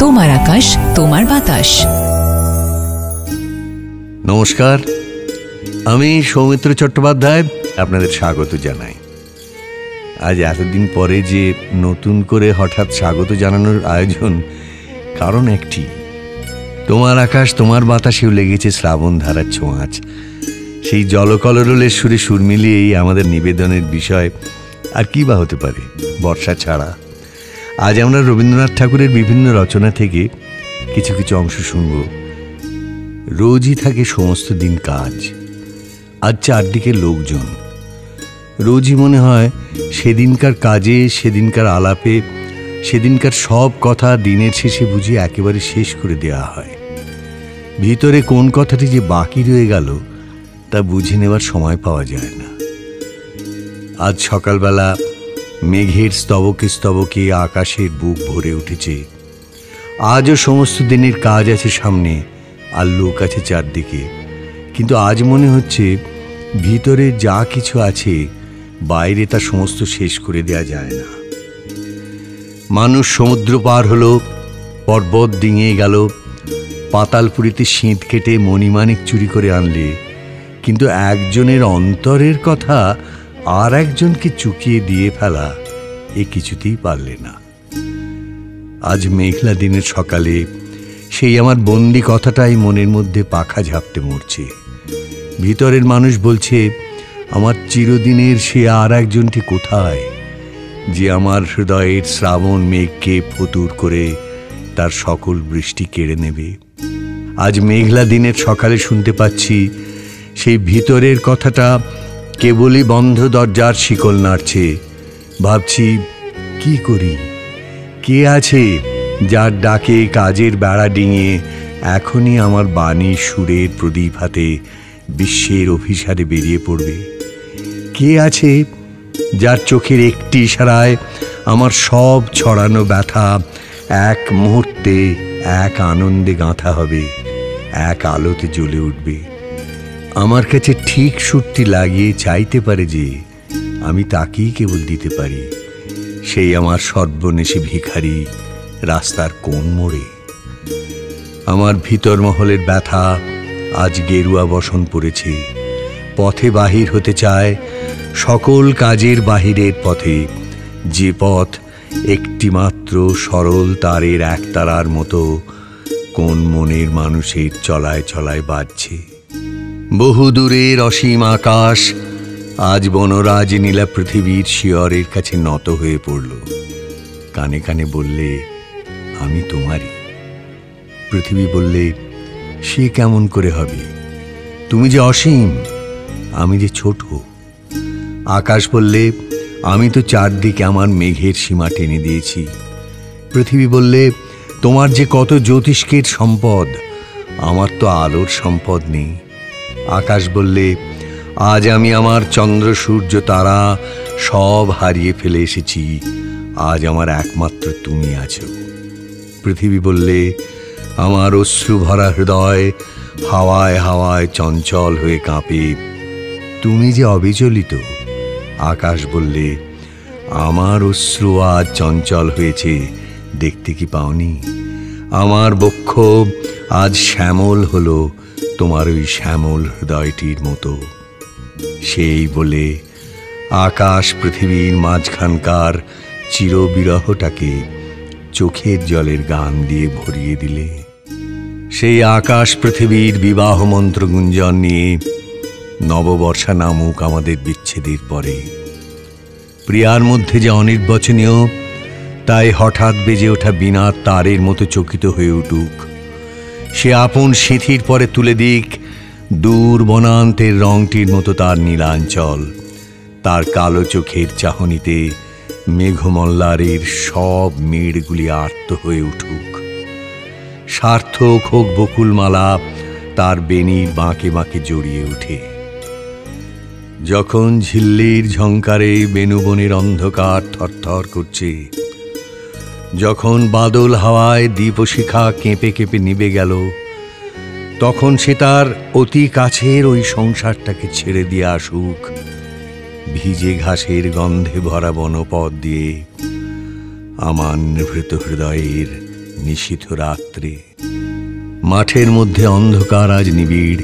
তোমার আকাশ, তোমার বাতাস। নমস্কার, আমি সৌমিত্র চট্টোপাধ্যায় আপনাদের স্বাগত জানাই। আজ এতদিন পরে যে নতুন করে হঠাৎ স্বাগত জানানোর আয়োজন, কারণ একটি, তোমার আকাশ তোমার বাতাসেও লেগেছে শ্রাবণ ধারার ছোঁয়াচ। সেই জলকলরলের সুরে সুর মিলিয়েই আমাদের নিবেদনের বিষয় আর কি বা হতে পারে, বর্ষা ছাড়া। আজ আমরা রবীন্দ্রনাথ ঠাকুরের বিভিন্ন রচনা থেকে কিছু কিছু অংশ শুনব। রোজই থাকে সমস্ত দিন কাজ, আজ চারদিকে লোকজন। রোজই মনে হয় সেদিনকার কাজে, সেদিনকার আলাপে, সেদিনকার সব কথা দিনের শেষে বুঝি একেবারে শেষ করে দেওয়া হয়। ভিতরে কোন কথাটি যে বাকি রয়ে গেল তা বুঝে নেবার সময় পাওয়া যায় না। আজ সকালবেলা মেঘের স্তবকে স্তবকে আকাশের বুক ভরে উঠেছে। আজও সমস্ত দিনের কাজ আছে সামনে, আর লোক আছে চারদিকে, কিন্তু আজ মনে হচ্ছে ভিতরে যা কিছু আছে বাইরে তা সমস্ত শেষ করে দেয়া যায় না। মানুষ সমুদ্র পার হলো, পর্বত ডিঙিয়ে গেল, পাতালপুরীতে শীত কেটে মণিমাণিক চুরি করে আনলে, কিন্তু একজনের অন্তরের কথা আর একজনকে চুকিয়ে দিয়ে ফেলা এ কিছুতেই পারলে না। আজ মেঘলা দিনের সকালে সেই আমার বন্দি কথাটাই মনের মধ্যে পাখা ঝাপটে মরছে। ভিতরের মানুষ বলছে, আমার চিরদিনের সে আর একজনটি কোথায়, যে আমার হৃদয়ের শ্রাবণ মেঘকে ফতুর করে তার সকল বৃষ্টি কেড়ে নেবে। আজ মেঘলা দিনের সকালে শুনতে পাচ্ছি সেই ভিতরের কথাটা কেবলই বন্ধ দরজার শিকল নাড়ছে। ভাবছি, কি করি? কে আছে যার ডাকে কাজের বেড়া ডিঙিয়ে এখনই আমার বাণী সুরের প্রদীপ হাতে বিশ্বের অভিসারে বেরিয়ে পড়বে? কে আছে যার চোখের একটি ইশারায় আমার সব ছড়ানো ব্যথা এক মুহূর্তে এক আনন্দে গাঁথা হবে, এক আলোতে জ্বলে উঠবে? আমার কাছে ঠিক সুরটি লাগিয়ে চাইতে পারে যে আমি তাকেই কেবল দিতে পারি, সেই আমার সর্বনেশে ভিখারি রাস্তার কোন মোড়ে। আমার ভিতর মহলের ব্যথা আজ গেরুয়া বসন পড়েছে, পথে বাহির হতে চায়, সকল কাজের বাহিরের পথে, যে পথ একটিমাত্র সরল তারের একতারার মতো কোন মনের মানুষের চলায় চলায় বাজছে। বহু দূরের অসীম আকাশ আজ বনরাজ নীলা পৃথিবীর শিয়রের কাছে নত হয়ে পড়ল। কানে কানে বললে, আমি তোমারই। পৃথিবী বললে, সে কেমন করে হবে? তুমি যে অসীম, আমি যে ছোট। আকাশ বললে, আমি তো চারদিকে আমার মেঘের সীমা টেনে দিয়েছি। পৃথিবী বললে, তোমার যে কত জ্যোতিষ্কের সম্পদ, আমার তো আলোর সম্পদ নেই। আকাশ বললে, আজ আমি আমার চন্দ্র সূর্য তারা সব হারিয়ে ফেলে এসেছি, আজ আমার একমাত্র তুমি আছো। পৃথিবী বললে, আমার অশ্রু ভরা হৃদয় হাওয়ায় হাওয়ায় চঞ্চল হয়ে কাঁপে, তুমি যে অবিচলিত। আকাশ বললে, আমার অশ্রু আজ চঞ্চল হয়েছে, দেখতে কি পাওনি? আমার বক্ষ আজ শ্যামল হলো তোমার ওই শ্যামল হৃদয়টির মতো। সেই বলে আকাশ পৃথিবীর মাঝখানকার চিরবিরহটাকে চোখের জলের গান দিয়ে ভরিয়ে দিলে। সেই আকাশ পৃথিবীর বিবাহ মন্ত্র গুঞ্জন নিয়ে নববর্ষা নামুক আমাদের বিচ্ছেদের পরে। প্রিয়ার মধ্যে যে অনির্বচনীয়, তাই হঠাৎ বেজে ওঠা বিনা তারের মতো চকিত হয়ে উঠুক। সে আপন সিঁথির পরে তুলে দিক দূর বনান্তের রংটির মতো তার নীলাঞ্চল। তার কালো চোখের চাহনিতে মেঘমল্লারের সব মেড়গুলি আর্ত হয়ে উঠুক। সার্থক হোক বকুলমালা তার বেনির বাঁকে বাঁকে জড়িয়ে ওঠে। যখন ঝিল্লির ঝংকারে বেনুবনের অন্ধকার থরথর করছে, যখন বাদল হাওয়ায় দীপশিখা কেঁপে কেঁপে নিভে গেল, তখন সে তার অতি কাছের ওই সংসারটাকে ছেড়ে দিয়ে আসুক ভিজে ঘাসের গন্ধে ভরা বনপথ দিয়ে আমার নিভৃত হৃদয়ের নিশীথ রাত্রে। মাঠের মধ্যে অন্ধকার আজ নিবিড়,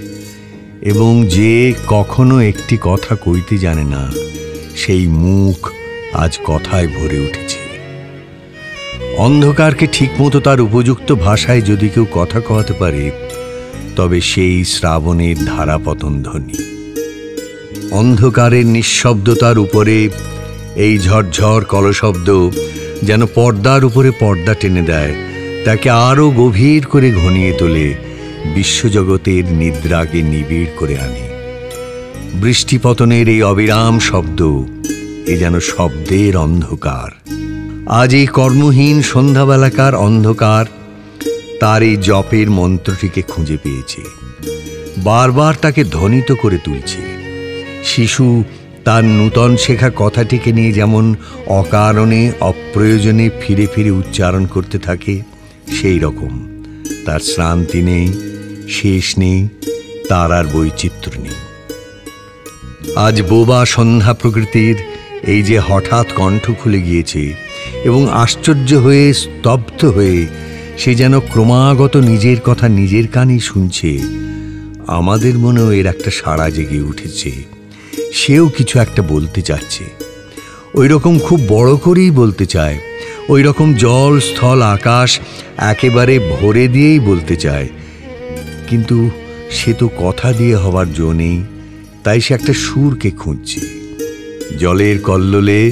এবং যে কখনো একটি কথা কইতে জানে না, সেই মুখ আজ কথায় ভরে উঠেছে। অন্ধকারকে ঠিকমতো তার উপযুক্ত ভাষায় যদি কেউ কথা কওয়াতে পারে, তবে সেই শ্রাবণের ধারাপতন ধ্বনি। অন্ধকারের নিঃশব্দতার উপরে এই ঝরঝর কলশব্দ যেন পর্দার উপরে পর্দা টেনে দেয়, তাকে আরো গভীর করে ঘনিয়ে তোলে, বিশ্বজগতের নিদ্রাকে নিবিড় করে আনে। বৃষ্টিপতনের এই অবিরাম শব্দ, এ যেন শব্দের অন্ধকার। আজ এই কর্মহীন সন্ধ্যাবেলাকার অন্ধকার তার এই জপের মন্ত্রটিকে খুঁজে পেয়েছে, বারবার তাকে ধ্বনিত করে তুলছে। শিশু তার নূতন শেখা কথাটিকে নিয়ে যেমন অকারণে অপ্রয়োজনে ফিরে ফিরে উচ্চারণ করতে থাকে, সেই রকম তার শ্রান্তি নেই, শেষ নেই, তার আর বৈচিত্র্য নেই। আজ বোবা সন্ধ্যা প্রকৃতির এই যে হঠাৎ কণ্ঠ খুলে গিয়েছে এবং আশ্চর্য হয়ে স্তব্ধ হয়ে সে যেন ক্রমাগত নিজের কথা নিজের কানেই শুনছে, আমাদের মনেও এর একটা সাড়া জেগে উঠেছে। সেও কিছু একটা বলতে চাচ্ছে, ওই রকম খুব বড় করেই বলতে চায়, ওই রকম জল স্থল আকাশ একেবারে ভরে দিয়েই বলতে চায়, কিন্তু সে তো কথা দিয়ে হবার জো নেই, তাই সে একটা সুরকে খুঁজছে। জলের কল্লোলে,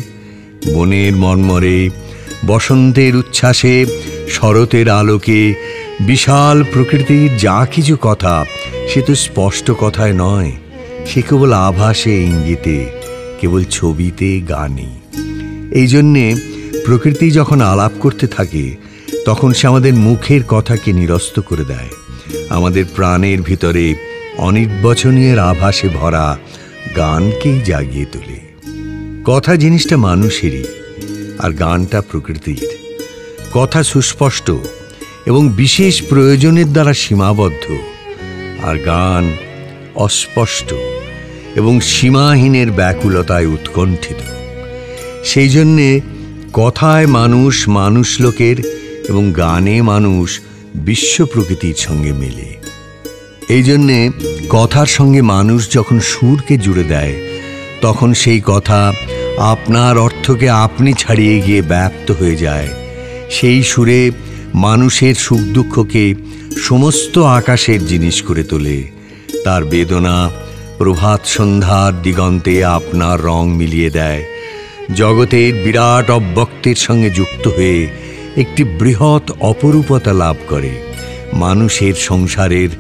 বনের মর্মরে, বসন্তের উচ্ছ্বাসে, শরতের আলোকে, বিশাল প্রকৃতির যা কিছু কথা, সে তো স্পষ্ট কথায় নয়, সে কেবল আভাসে, ইঙ্গিতে, কেবল ছবিতে, গানে। এই জন্যে প্রকৃতি যখন আলাপ করতে থাকে, তখন সে আমাদের মুখের কথাকে নিরস্ত করে দেয়, আমাদের প্রাণের ভিতরে অনির্বচনীয় আভাসে ভরা গানকেই জাগিয়ে তোলে। কথা জিনিসটা মানুষেরই, আর গানটা প্রকৃতির। কথা সুস্পষ্ট এবং বিশেষ প্রয়োজনের দ্বারা সীমাবদ্ধ, আর গান অস্পষ্ট এবং সীমাহীনের ব্যাকুলতায় উৎকণ্ঠিত। সেই জন্যে কথায় মানুষ মানুষ লোকের এবং গানে মানুষ বিশ্ব প্রকৃতির সঙ্গে মেলে। এই জন্যে কথার সঙ্গে মানুষ যখন সুরকে জুড়ে দেয়, তখন সেই কথা আপনার অর্থকে আপনি ছাড়িয়ে গিয়ে ব্যাপ্ত হয়ে যায়। সেই সুরে মানুষের সুখ দুঃখকে সমস্ত আকাশের জিনিস করে তোলে। তার বেদনা প্রভাত সন্ধ্যার দিগন্তে আপনার রং মিলিয়ে দেয়, জগতের বিরাট অব্যক্তের সঙ্গে যুক্ত হয়ে একটি বৃহৎ অপরূপতা লাভ করে। মানুষের সংসারের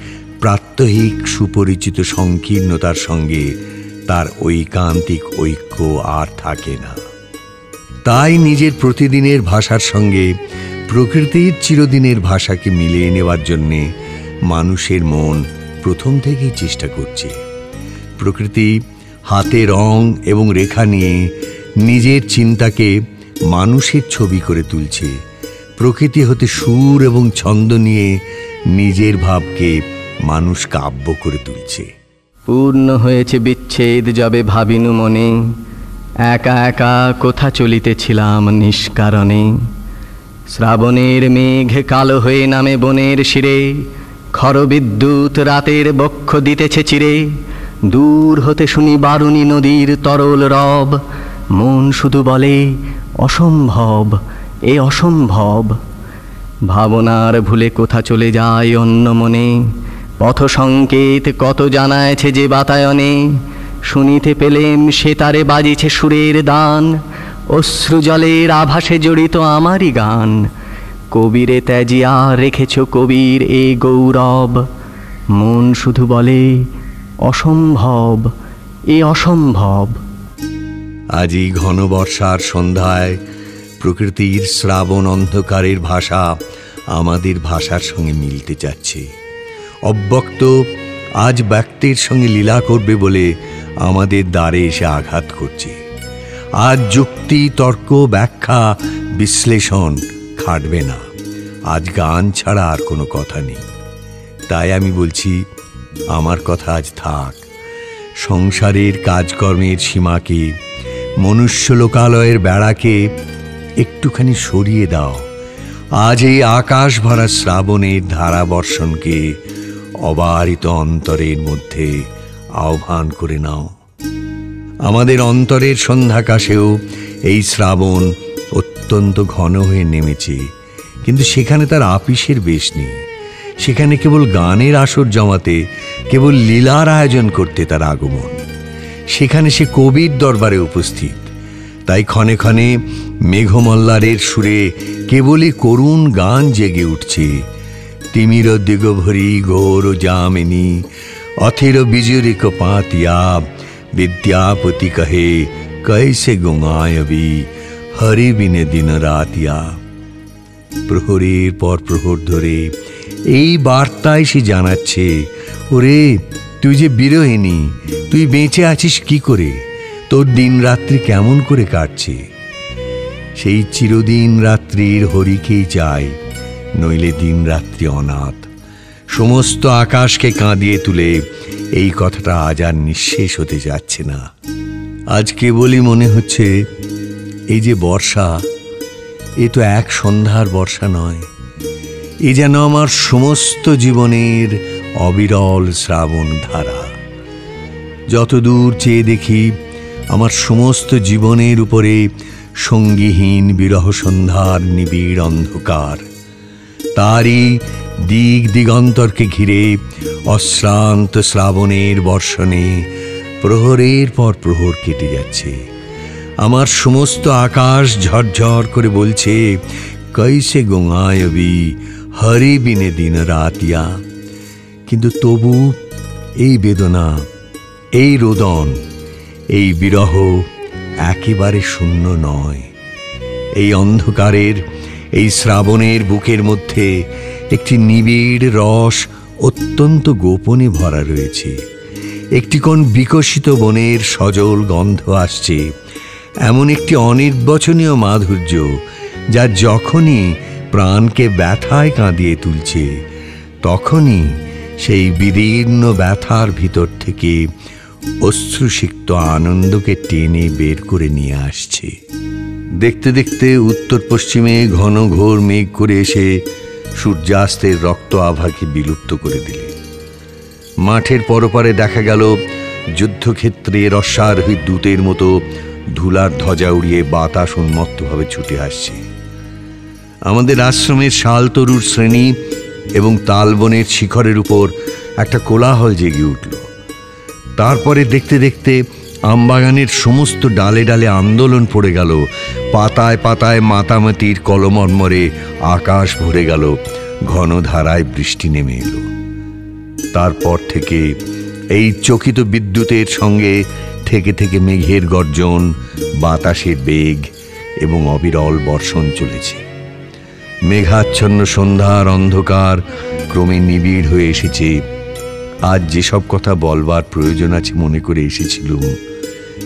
প্রাত্যহিক সুপরিচিত সংকীর্ণতার সঙ্গে তার ঐকান্তিক ঐক্য আর থাকে না। তাই নিজের প্রতিদিনের ভাষার সঙ্গে প্রকৃতির চিরদিনের ভাষাকে মিলিয়ে নেওয়ার জন্যে মানুষের মন প্রথম থেকেই চেষ্টা করছে। প্রকৃতি হাতে রং এবং রেখা নিয়ে নিজের চিন্তাকে মানুষের ছবি করে তুলছে। প্রকৃতি হতে সুর এবং ছন্দ নিয়ে নিজের ভাবকে মানুষ কাব্য করে তুলছে। পূর্ণ হয়েছে বিচ্ছেদ যবে ভাবিনু মনে, একা একা কোথা চলিতেছিলাম নিষ্কারণে। শ্রাবণের মেঘ কালো হয়ে নামে বনের শিরে, খরবিদ্যুৎ রাতের বক্ষ দিতেছে চিরে। দূর হতে শুনি বারুণী নদীর তরল রব, মন শুধু বলে অসম্ভব, এ অসম্ভব। ভাবনার ভুলে কোথা চলে যায় অন্য মনে, পথ সংকেত কত জানায়ছে যে বাতায়নে। শুনিতে পেলেম সে তারে বাজিছে সুরের দান, অশ্রু জলের আভাসে জড়িত আমারই গান। কবিরে ত্যাজিয়া রেখেছ কবির এ গৌরব, মন শুধু বলে অসম্ভব, এ অসম্ভব। আজ এই ঘন বর্ষার সন্ধ্যায় প্রকৃতির শ্রাবণ অন্ধকারের ভাষা আমাদের ভাষার সঙ্গে মিলতে যাচ্ছে। অব্যক্ত আজ ব্যক্তির সঙ্গে লীলা করবে বলে আমাদের দ্বারে এসে আঘাত করছে। আজ যুক্তি, তর্ক, ব্যাখ্যা, বিশ্লেষণ খাটবে না। আজ গান ছাড়া আর কোনো কথা নেই। তাই আমি বলছি, আমার কথা আজ থাক। সংসারের কাজকর্মের সীমাকে, মনুষ্য লোকালয়ের বেড়াকে একটুখানি সরিয়ে দাও। আজ এই আকাশ ভরা শ্রাবণের ধারা বর্ষণকে অবারিত অন্তরের মধ্যে আহ্বান করে নাও। আমাদের অন্তরের সন্ধ্যাকাশেও এই শ্রাবণ অত্যন্ত ঘন হয়ে নেমেছে, কিন্তু সেখানে তার আপিসের বেশ নেই। সেখানে কেবল গানের আসর জমাতে, কেবল লীলার আয়োজন করতে তার আগমন। সেখানে সে কবির দরবারে উপস্থিত। তাই ক্ষণে ক্ষণে মেঘমল্লারের সুরে কেবলই করুণ গান জেগে উঠছে। তিমির দিগভরি ঘোর যামিনী, অথির বিজুরিক পাতিয়া, विद्यापति कहे कैसे गुंगायबी, हरि बिने दिन रातिया। প্রহরের পর প্রহর ধরে এই বার্তায় সে জানাচ্ছে, ওরে তুই যে বিরহিনী, তুই বেঁচে আছিস কি করে, তোর দিন রাত্রি কেমন করে কাটছে। সেই চিরদিন রাত্রির হরিকেই চাই, নইলে দিন রাত্রি অনাথ। সমস্ত আকাশকে কাঁদিয়ে তুলে এই কথাটা আজ আর নিঃশেষ হতে যাচ্ছে না। আজ কেবলই মনে হচ্ছে এই যে বর্ষা, এ তো এক সন্ধ্যার বর্ষা নয়, এ যেন আমার সমস্ত জীবনের অবিরল শ্রাবণ ধারা। যতদূর চেয়ে দেখি আমার সমস্ত জীবনের উপরে সঙ্গীহীন বিরহ সন্ধ্যার নিবিড় অন্ধকার। তারই দিক দিগন্তরকে ঘিরে অশ্রান্ত শ্রাবণের বর্ষণে প্রহরের পর প্রহর কেটে যাচ্ছে। আমার সমস্ত আকাশ ঝরঝর করে বলছে, কৈসে গোঙায়বি, হরি বিনে দিন রাতিয়া। কিন্তু তবু এই বেদনা, এই রোদন, এই বিরহ একেবারে শূন্য নয়। এই অন্ধকারের, এই শ্রাবণের বুকের মধ্যে একটি নিবিড় রস অত্যন্ত গোপনে ভরা রয়েছে। একটি কোন বিকশিত বনের সজল গন্ধ আসছে, এমন একটি অনির্বচনীয় মাধুর্য, যা যখনই প্রাণকে ব্যথায় কাঁদিয়ে তুলছে, তখনই সেই বিদীর্ণ ব্যথার ভিতর থেকে অশ্রুসিক্ত আনন্দকে টেনে বের করে নিয়ে আসছে। দেখতে দেখতে উত্তর পশ্চিমে ঘন ঘোর মেঘ করে এসে সূর্যাস্তের রক্ত আভাকে বিলুপ্ত করে দিলে। মাঠের পরপারে দেখা গেল যুদ্ধক্ষেত্রের অশ্বারোহী দূতের মতো ধুলার ধ্বজা উড়িয়ে বাতাস উন্মত্তভাবে ছুটে আসছে। আমাদের আশ্রমের শালতরুর শ্রেণী এবং তালবনের শিখরের উপর একটা কোলাহল জেগে উঠল। তারপরে দেখতে দেখতে আমবাগানের সমস্ত ডালে ডালে আন্দোলন পড়ে গেল। পাতায় পাতায় মাতামাতির কলমর্মরে আকাশ ভরে গেল। ঘন ধারায় বৃষ্টি নেমে এলো। তারপর থেকে এই চকিত বিদ্যুতের সঙ্গে থেকে থেকে মেঘের গর্জন, বাতাসের বেগ এবং অবিরল বর্ষণ চলেছে। মেঘাচ্ছন্ন সন্ধ্যার অন্ধকার ক্রমে নিবিড় হয়ে এসেছে। আজ যেসব কথা বলবার প্রয়োজন আছে মনে করে এসেছিলুম,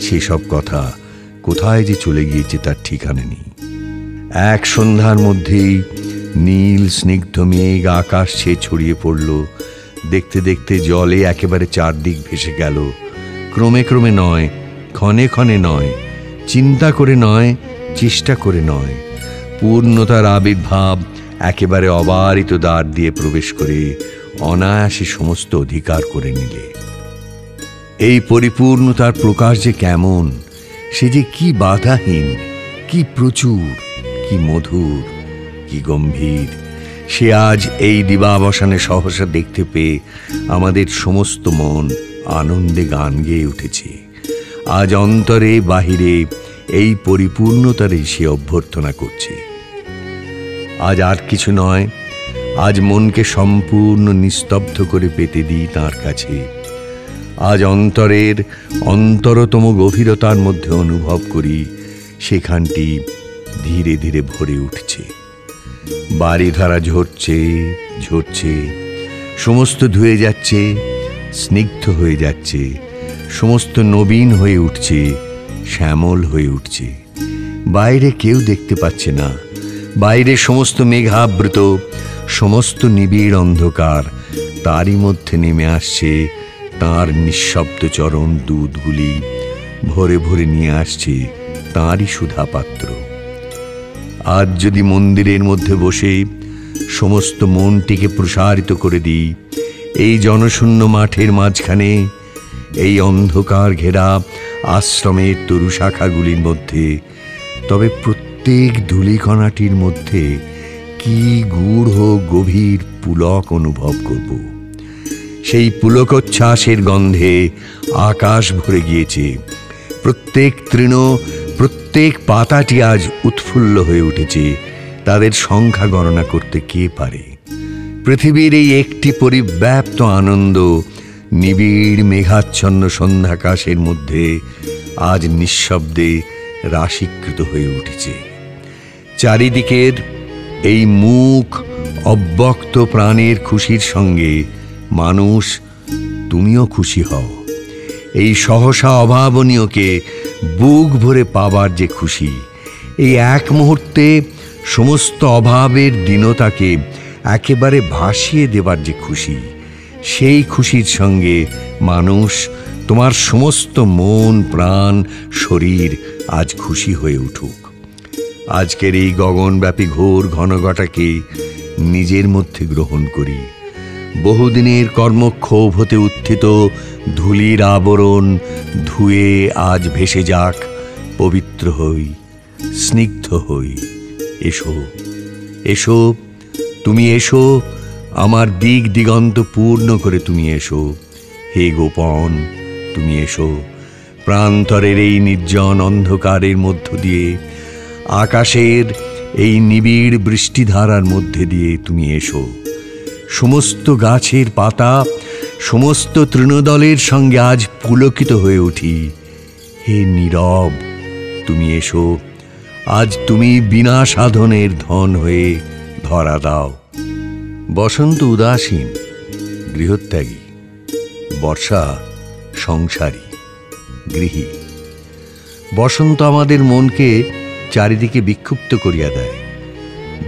সেসব কথা কোথায় যে চলে গিয়েছে তার ঠিকানা নেই। এক সন্ধ্যার মধ্যেই নীল স্নিগ্ধ মেঘ আকাশ ছেয়ে ছড়িয়ে পড়ল। দেখতে দেখতে জলে একেবারে চারদিক ভেসে গেল। ক্রমে ক্রমে নয়, ক্ষণে ক্ষণে নয়, চিন্তা করে নয়, চেষ্টা করে নয়, পূর্ণতার আবির্ভাব একেবারে অবারিত দ্বার দিয়ে প্রবেশ করে অনায়াসে সমস্ত অধিকার করে নিলে। এই পরিপূর্ণতার প্রকাশ যে কেমন, সে যে কি বাধাহীন, কি প্রচুর, কি মধুর, কি গম্ভীর, সে আজ এই দিবাবসানে সহসা দেখতে পেয়ে আমাদের সমস্ত মন আনন্দে গান গেয়ে উঠেছে। আজ অন্তরে বাহিরে এই পরিপূর্ণতারই সে অভ্যর্থনা করছে। আজ আর কিছু নয়, আজ মনকে সম্পূর্ণ নিস্তব্ধ করে পেতে দিই তাঁর কাছে। আজ অন্তরের অন্তরতম গভীরতার মধ্যে অনুভব করি সেখানটি ধীরে ধীরে ভরে উঠছে। বারিধারা ঝরছে ঝরছে, সমস্ত ধুয়ে যাচ্ছে, স্নিগ্ধ হয়ে যাচ্ছে, সমস্ত নবীন হয়ে উঠছে, শ্যামল হয়ে উঠছে। বাইরে কেউ দেখতে পাচ্ছে না। বাইরে সমস্ত মেঘাবৃত, সমস্ত নিবিড় অন্ধকার, তারই মধ্যে নেমে আসছে তাঁর নিঃশব্দ চরণ দুধগুলি, ভরে ভরে নিয়ে আসছে তাঁরই সুধাপাত্র। আজ যদি মন্দিরের মধ্যে বসে সমস্ত মনটিকে প্রসারিত করে দিই এই জনশূন্য মাঠের মাঝখানে, এই অন্ধকার ঘেরা আশ্রমের তরু শাখাগুলির মধ্যে, তবে প্রত্যেক ধূলিকণাটির মধ্যে কি গূঢ় গভীর পুলক অনুভব করব। সেই পুলকোচ্ছ্বাসের গন্ধে আকাশ ভরে গিয়েছে। প্রত্যেক তৃণ, প্রত্যেক পাতাটি আজ উৎফুল্ল হয়ে উঠেছে। তাদের সংখ্যা গণনা করতে কে পারে? পৃথিবীর এই একটি পরিব্যাপ্ত আনন্দ নিবিড় মেঘাচ্ছন্ন সন্ধ্যাকাশের মধ্যে আজ নিঃশব্দে রাশীকৃত হয়ে উঠেছে। চারিদিকের এই মুখ অব্যক্ত প্রাণের খুশির সঙ্গে মানুষ, তুমিও খুশি হও। এই সহসা অভাবনীয়কে বুক ভরে পাবার যে খুশি, এই এক মুহূর্তে সমস্ত অভাবের দীনতাকে একেবারে ভাসিয়ে দেবার যে খুশি, সেই খুশির সঙ্গে মানুষ, তোমার সমস্ত মন প্রাণ শরীর আজ খুশি হয়ে উঠুক। আজকের এই গগনব্যাপী ঘোর ঘনঘটাকে নিজের মধ্যে গ্রহণ করি। বহুদিনের কর্মক্ষোভ হতে উত্থিত ধূলির আবরণ ধুয়ে আজ ভেসে যাক, পবিত্র হই, স্নিগ্ধ হই। এসো, এসো, তুমি এসো, আমার দিক দিগন্ত পূর্ণ করে তুমি এসো। হে গোপন, তুমি এসো। প্রান্তরের এই নির্জন অন্ধকারের মধ্য দিয়ে, আকাশের এই নিবিড় বৃষ্টিধারার মধ্যে দিয়ে তুমি এসো। সমস্ত গাছের পাতা, সমস্ত তৃণদলের সঙ্গে আজ পুলকিত হয়ে উঠি। হে নীরব, তুমি এসো। আজ তুমি বিনা সাধনের ধন হয়ে ধরা দাও। বসন্ত উদাসীন, গৃহত্যাগী। বর্ষা সংসারী, গৃহী। বসন্ত আমাদের মনকে চারিদিকে বিক্ষুব্ধ করিয়া দেয়,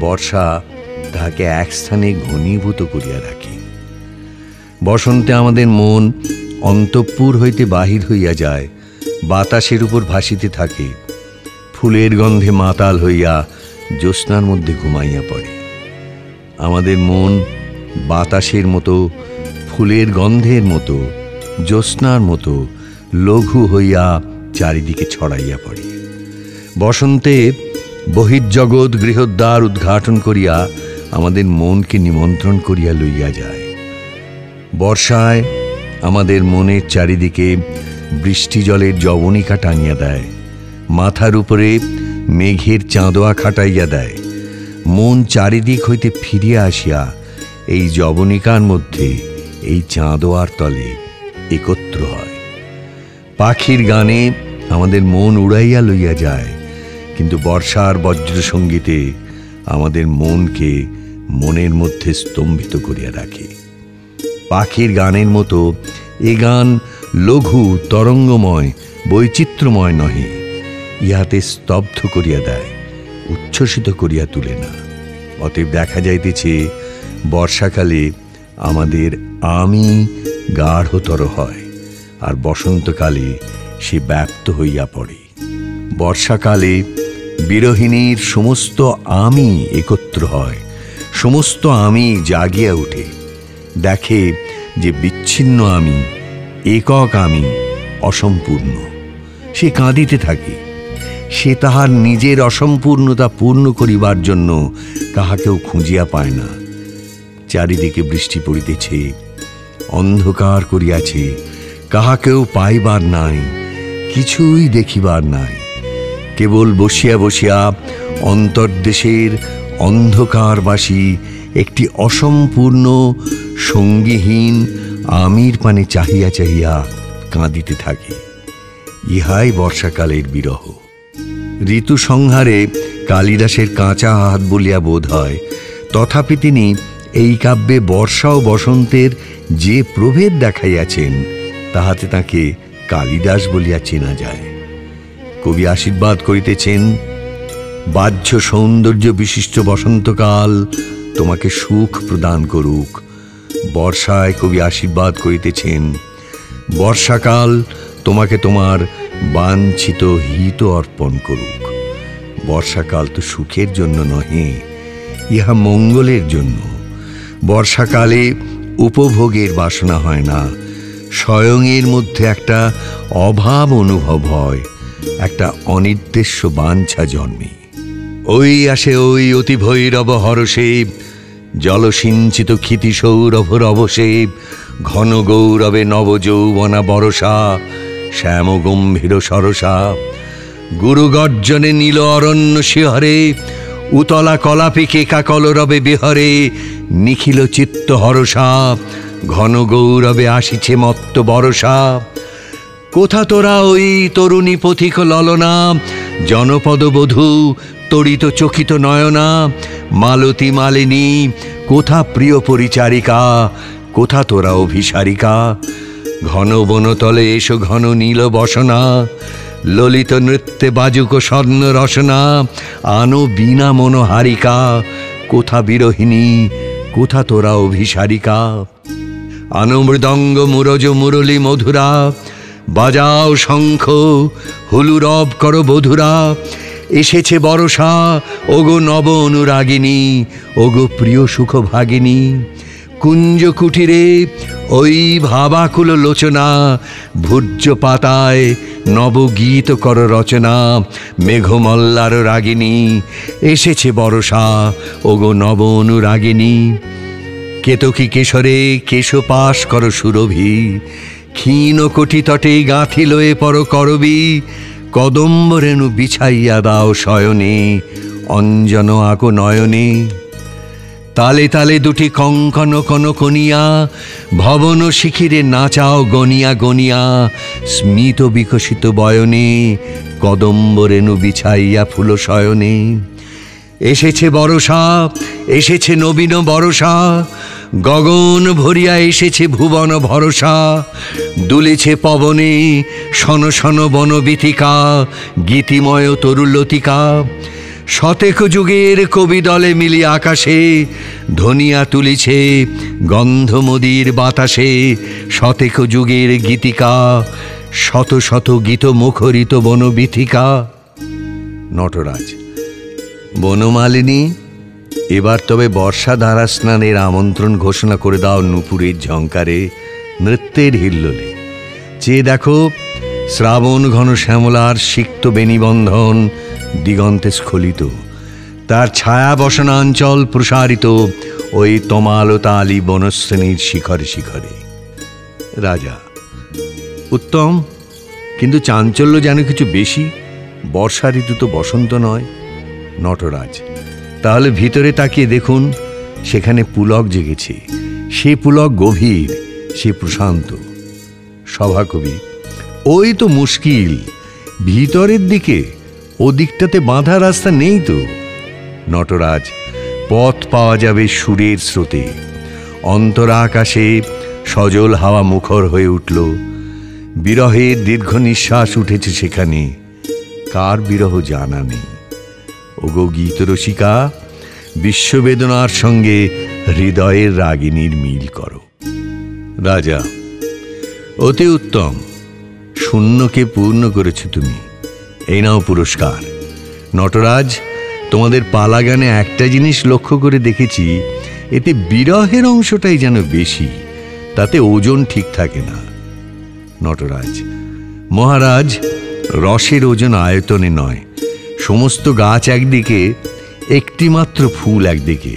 বর্ষা তাহাকে এক স্থানে ঘনীভূত করিয়া রাখে। বসন্তে আমাদের মন অন্তঃপুর হইতে বাহির হইয়া যায়, বাতাসের উপর ভাসিতে থাকে, ফুলের গন্ধে মাতাল হইয়া জ্যোৎস্নার মধ্যে ঘুমাইয়া পড়ে। আমাদের মন বাতাসের মতো, ফুলের গন্ধের মতো, জ্যোৎস্নার মতো লঘু হইয়া চারিদিকে ছড়াইয়া পড়ে। বসন্তে বহির্জগৎ গৃহদ্বার উদ্ঘাটন করিয়া আমাদের মনকে নিমন্ত্রণ করিয়া লইয়া যায়। বর্ষায় আমাদের মনের চারিদিকে বৃষ্টি জলের জবনিকা টাঙিয়া দেয়, মাথার উপরে মেঘের চাঁদোয়া খাটাইয়া দেয়। মন চারিদিক হইতে ফিরিয়া আসিয়া এই জবনিকার মধ্যে, এই চাঁদোয়ার তলে একত্র হয়। পাখির গানে আমাদের মন উড়াইয়া লইয়া যায়, কিন্তু বর্ষার বজ্রসঙ্গীতে আমাদের মনকে মনের মধ্যে স্তম্ভিত করিয়া রাখে। পাখির গানের মতো এ গান লঘু, তরঙ্গময়, বৈচিত্র্যময় নহে। ইহাতে স্তব্ধ করিয়া দেয়, উচ্ছ্বসিত করিয়া তুলে না। অতএব দেখা যাইতেছে বর্ষাকালে আমাদের আমি গাঢ়তর হয়, আর বসন্তকালে সে ব্যাপ্ত হইয়া পড়ে। বর্ষাকালে বিরহিণীর সমস্ত আমি একত্র হয়, সমস্ত আমি জাগিয়া উঠে, দেখে যে বিচ্ছিন্ন আমি, একক আমি অসম্পূর্ণ। সে কাঁদিতে থাকে। সে তাহার নিজের অসম্পূর্ণতা পূর্ণ করিবার জন্য কাহাকেও খুঁজিয়া পায় না। চারিদিকে বৃষ্টি পড়িতেছে, অন্ধকার করিয়াছে, কাহাকেও পাইবার নাই, কিছুই দেখিবার নাই। কেবল বসিয়া বসিয়া অন্তর্দেশের অন্ধকারবাসী একটি অসম্পূর্ণ সঙ্গীহীন আমির পানে চাহিয়া চাহিয়া কাঁদিতে থাকে। ইহাই বর্ষাকালের বিরহ। ঋতু সংহারে কালিদাসের কাঁচা হাত বলিয়া বোধ হয়, তথাপি তিনি এই কাব্যে বর্ষা ও বসন্তের যে প্রভেদ দেখাইয়াছেন, তাহাতে তাকে কালিদাস বলিয়া চেনা যায়। কবি আশীর্বাদ করিতেছেন, বাহ্য সৌন্দর্য বিশিষ্ট বসন্তকাল তোমাকে সুখ প্রদান করুক। বর্ষায় কবি আশীর্বাদ করিতেছেন, বর্ষাকাল তোমাকে তোমার বাঞ্ছিত হিত অর্পণ করুক। বর্ষাকাল তো সুখের জন্য নহে, ইহা মঙ্গলের জন্য। বর্ষাকালে উপভোগের বাসনা হয় না, স্বয়ং এর মধ্যে একটা অভাব অনুভব হয়, একটা অনির্দেশ্য বাঞ্ছা জন্মে। ওই আসে ওই অতি ভৈরব হরসে, জলসিঞ্চিত ক্ষিতি সৌরভ রভসে, ঘন গৌরবে নবযৌবনা বরসা, শ্যাম গম্ভীর সরসা। গুরু গর্জনে নীল অরণ্য শিহরে, উতলা কলাপি কেকা কলরবে বিহরে, নিখিল চিত্ত হরসা, ঘন গৌরবে আসিছে মত্ত বরসা। কোথা তোরা ওই তরুণী পথিক ললনা, জনপদ বধূ তড়িত চকিত নয়না, মালতী মালিনী কোথা প্রিয় পরিচারিকা, কোথা তোরা অভিসারিকা। ঘন বনতলে এসো ঘন নীল বসনা, ললিত নৃত্যে বাজুক স্বর্ণ রসনা, আনো বীণা মনোহারিকা, কোথা বিরহিণী কোথা তোরা অভিসারিকা। আনো মৃদঙ্গ মুরজ মুরলী মধুরা, বাজাও শঙ্খ হুলুরব করো বধুরা। এসেছে বরষা ওগো নব অনুরাগিনী, ওগো প্রিয় সুখ ভাগিনী। কুঞ্জ কুটিরে ওই ভাবাকুল লোচনা, ভূর্য পাতায় নবগীত কর রচনা। মেঘমল্লার রাগিনী এসেছে বরষা ওগো নব অনুরাগিনী। কেতকী কেশরে কেশপাশ কর সুরভি, ক্ষীণ কোটি তটে গাঁথিল এ পর করবি। কদম্ব রেণু বিছাইয়া দাও শয়নে, অঞ্জন আঁকো নয়নে। তালে তালে দুটি কঙ্কন কনকনিয়া, ভবন শিখিরে নাচাও গনিয়া গনিয়া। স্মিত বিকশিত বয়নে, কদম্ব রেণু বিছাইয়া ফুল শয়নে। এসেছে বরষা এসেছে নবীন বরষা, গগন ভরিয়া এসেছে ভুবন ভরসা। দুলেছে পবনে শন শন বনবীথিকা, গীতিময় তরুলতিকা। শতেক যুগের কবি দলে মিলি আকাশে, ধনিয়া তুলিছে গন্ধমদির বাতাসে। শতেক যুগের গীতিকা, শত শত গীত মুখরিত বনবীথিকা। নটরাজ: বনমালিনী, এবার তবে বর্ষা ধারা স্নানের আমন্ত্রণ ঘোষণা করে দাও নূপুরের ঝঙ্কারে, নৃত্যের হিল্লোলে। চেয়ে দেখো শ্রাবণ ঘন শ্যামলার সিক্ত বেণীবন্ধন দিগন্তে স্খলিত, তার ছায়া বসনাঞ্চল প্রসারিত ওই তমালতালি বনশ্রেণীর শিখরে শিখরে। রাজা: উত্তম, কিন্তু চাঞ্চল্য যেন কিছু বেশি। বর্ষা ঋতু তো বসন্ত নয়। নটরাজ: তাহলে ভিতরে তাকিয়ে দেখুন, সেখানে পুলক জেগেছে। সে পুলক গভীর, সে প্রশান্ত। সভাকবি: ওই তো মুশকিল, ভিতরের দিকে ওদিকটাতে বাঁধা রাস্তা নেই তো। নটরাজ: পথ পাওয়া যাবে সুরের স্রোতে। অন্তরা আকাশে সজল হাওয়া মুখর হয়ে উঠল। বিরহের দীর্ঘ নিঃশ্বাস উঠেছে সেখানে, কার বিরহ জানা নেই। ওগো গীতরসিকা, বিশ্ববেদনার সঙ্গে হৃদয়ের রাগিনীর মিল করো। রাজা: অতি উত্তম, শূন্যকে পূর্ণ করেছ তুমি, এই নাও পুরস্কার। নটরাজ, তোমাদের পালা গানে একটা জিনিস লক্ষ্য করে দেখেছি, এতে বিরহের অংশটাই যেন বেশি, তাতে ওজন ঠিক থাকে না। নটরাজ: মহারাজ, রসের ওজন আয়তনে নয়। সমস্ত গাছ একদিকে, একটিমাত্র ফুল একদিকে,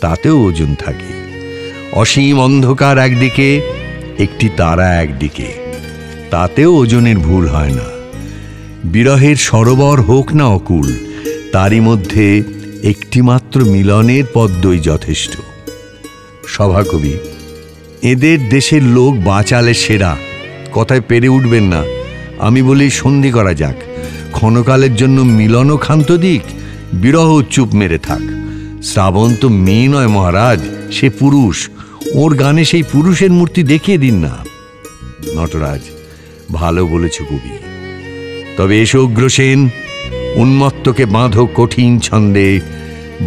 তাতেও ওজন থাকে। অসীম অন্ধকার একদিকে, একটি তারা একদিকে, তাতেও ওজনের ভুল হয় না। বিরহের সরোবর হোক না অকুল, তারই মধ্যে একটিমাত্র মিলনের পদ্মই যথেষ্ট। সভাকবি: এদের দেশের লোক বাঁচালে সেরা, কথায় পেরে উঠবেন না। আমি বলি সন্ধি করা যাক, ক্ষণকালের জন্য মিলনও ক্ষান্ত দিক, বিরহ চুপ মেরে থাক। শ্রাবণ তো মেয়ে নয় মহারাজ, সে পুরুষ। ওর গানে সেই পুরুষের মূর্তি দেখিয়ে দিন না। নটরাজ: ভালো বলেছ কবি, তবে এসো উগ্রসেন, উন্মত্তকে বাঁধো কঠিন ছন্দে,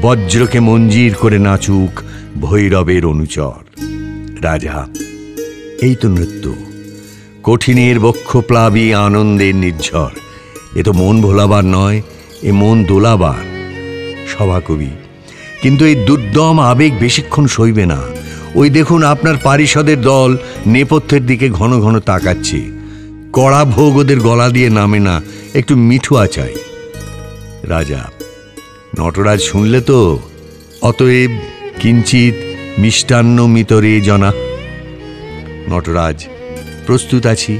বজ্রকে মঞ্জির করে নাচুক ভৈরবের অনুচর। রাজা: এই তো নৃত্য, কঠিনের বক্ষপ্লাবী আনন্দের নির্ঝর। এ তো মন ভোলাবার নয়, এ মন দোলাবার। সভাকবি, কিন্তু এই দুর্দম আবেগ বেশিক্ষণ সইবে না। ওই দেখুন আপনার পারিষদের দল নেপথ্যের দিকে ঘন ঘন তাকাচ্ছে। কড়া ভোগ ওদের গলা দিয়ে নামে না, একটু মিঠুয়া চাই। রাজা, নটরাজ শুনলে তো? অতএব কিঞ্চিত মিষ্টান্ন মিতরে জনা। নটরাজ, প্রস্তুত আছি।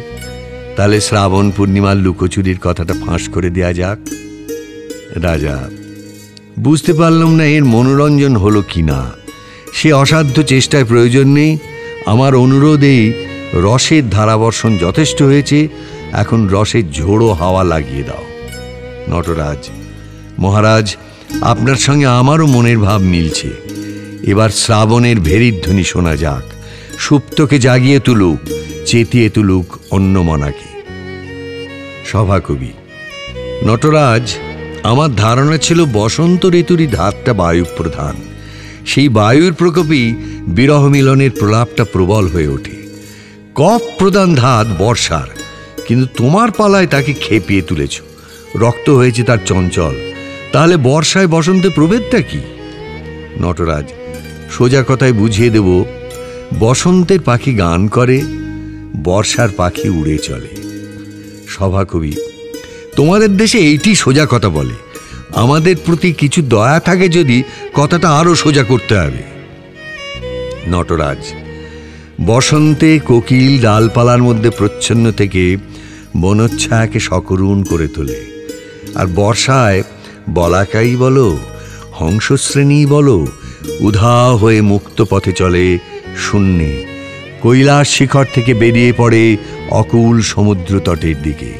তাহলে শ্রাবণ পূর্ণিমার লুকোচুরির কথাটা ফাঁস করে দেয়া যাক। রাজা, বুঝতে পারলাম না এর মনোরঞ্জন হলো কি না। সে অসাধ্য চেষ্টায় প্রয়োজন নেই। আমার অনুরোধেই রসের ধারাবর্ষণ যথেষ্ট হয়েছে, এখন রসের ঝোড়ো হাওয়া লাগিয়ে দাও। নটরাজ, মহারাজ, আপনার সঙ্গে আমারও মনের ভাব মিলছে। এবার শ্রাবণের ভেরির ধ্বনি শোনা যাক। সুপ্তকে জাগিয়ে তুলুক, চেতিয়ে তুলুক অন্যমনাকে। সভাকবি, নটরাজ, আমার ধারণা ছিল বসন্ত ঋতুরই ধাতটা বায়ু প্রধান। সেই বায়ুর প্রকোপেই বিরহ মিলনের প্রলাপটা প্রবল হয়ে ওঠে। কফ প্রধান ধাত বর্ষার, কিন্তু তোমার পালায় তাকে খেপিয়ে তুলেছ। রক্ত হয়েছে তার চঞ্চল। তাহলে বর্ষায় বসন্তে প্রভেদটা কি? নটরাজ, সোজা কথায় বুঝিয়ে দেব। বসন্তের পাখি গান করে, বর্ষার পাখি উড়ে চলে। সভাকবি, তোমাদের দেশে এইটি সোজা কথা বলে। আমাদের প্রতি কিছু দয়া থাকে যদি, কথাটা আরো সোজা করতে হবে। নটরাজ, বসন্তে কোকিল ডালপালার মধ্যে প্রচ্ছন্ন থেকে বনচ্ছায়াকে সকরুণ করে তোলে। আর বর্ষায় বলাকাই বলো, হংসশ্রেণী বলো, উধাও হয়ে মুক্ত পথে চলে শূন্যে। কৈলাস শিখর থেকে বেরিয়ে পড়ে অকুল সমুদ্র তটের দিকে।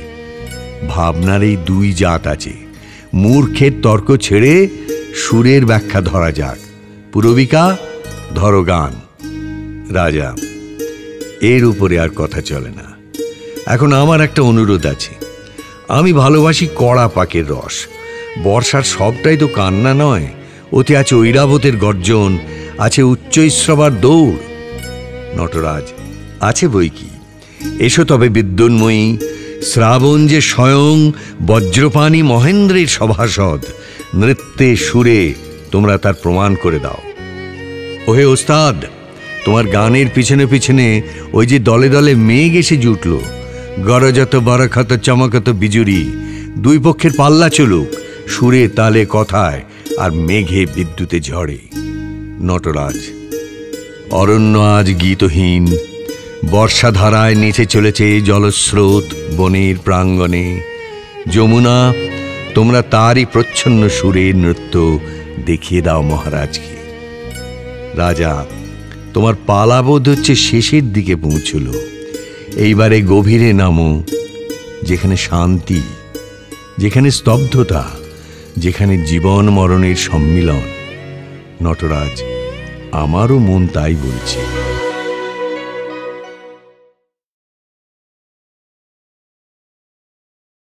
ভাবনার এই দুই জাত আছে। মূর্খের তর্ক ছেড়ে সুরের ব্যাখ্যা ধরা যাক। পুরবিকা, ধরো গান। রাজা, এর উপরে আর কথা চলে না। এখন আমার একটা অনুরোধ আছে। আমি ভালোবাসি কড়া পাকের রস। বর্ষার সবটাই তো কান্না নয়, ওতে আছে ঐরাবতের গর্জন, আছে উচ্চৈশ্রবার দৌড়। নটরাজ, আছে বই কি। এসো তবে বিদ্যুন্ময়ী। শ্রাবণ যে স্বয়ং বজ্রপাণী মহেন্দ্রের সভাসদ, নৃত্যে সুরে তোমরা তার প্রমাণ করে দাও। ওহে ওস্তাদ, তোমার গানের পিছনে পিছনে ওই যে দলে দলে মেঘ এসে জুটল। গরজত বরখত চমকত বিজুরি। দুই পক্ষের পাল্লা চলুক, সুরে তালে কথায় আর মেঘে বিদ্যুতে ঝড়ে। নটরাজ, অরণ্য আজ গীতহীন। বর্ষাধারায় নেচে চলেছে জলস্রোত বনের প্রাঙ্গণে। যমুনা, তোমরা তারই প্রচ্ছন্ন সুরে নৃত্য দেখিয়ে দাও মহারাজকে। রাজা, তোমার পালাবোধ হচ্ছে শেষের দিকে পৌঁছল। এইবারে গভীরে নামো, যেখানে শান্তি, যেখানে স্তব্ধতা, যেখানে জীবন মরণের সম্মিলন। নটরাজ, আমারও মন তাই বলছে।